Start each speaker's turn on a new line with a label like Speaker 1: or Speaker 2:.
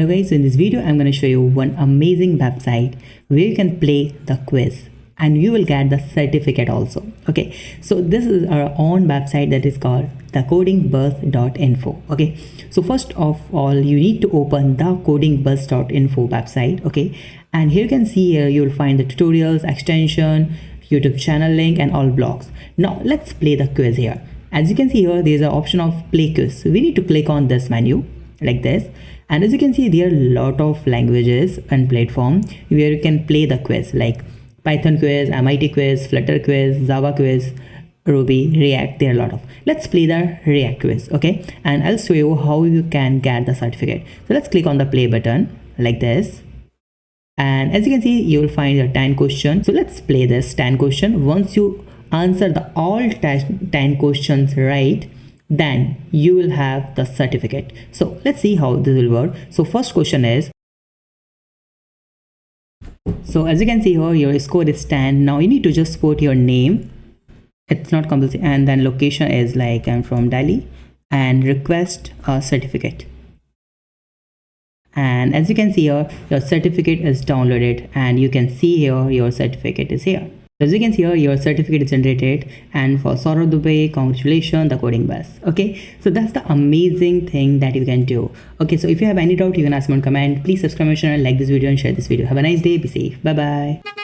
Speaker 1: Hello guys, so in this video I'm going to show you one amazing website where you can play the quiz and you will get the certificate also. Okay, so this is our own website that is called TheCodingBus.info. Okay, so first of all you need to open the TheCodingBus.info website. Okay, and here you can see here you will find the tutorials, extension, YouTube channel link and all blogs. Now let's play the quiz here. As you can see here, there is an option of play quiz. So we need to click on this menu like this, and as you can see there are a lot of languages and platform where you can play the quiz like Python quiz, MIT quiz, Flutter quiz, Java quiz, Ruby, React. There are a lot of. Let's play the React quiz. Okay, and I'll show you how you can get the certificate. So let's click on the play button like this, and as you can see you will find the 10 question. So let's play this 10 question. Once you answer the all 10 questions right, then you will have the certificate. So let's see how this will work. So first question is, so as you can see here your score is 10. Now you need to just put your name, it's not compulsory, and then location is like I'm from Delhi, and request a certificate. And as you can see here your certificate is downloaded, and you can see here your certificate is here. As you can see here your certificate is generated, and for Saurabh Dubey, congratulations, the coding bus. Okay, so that's the amazing thing that you can do. Okay, so if you have any doubt you can ask me on comment. Please subscribe my channel, like this video and share this video. Have a nice day, be safe, bye bye.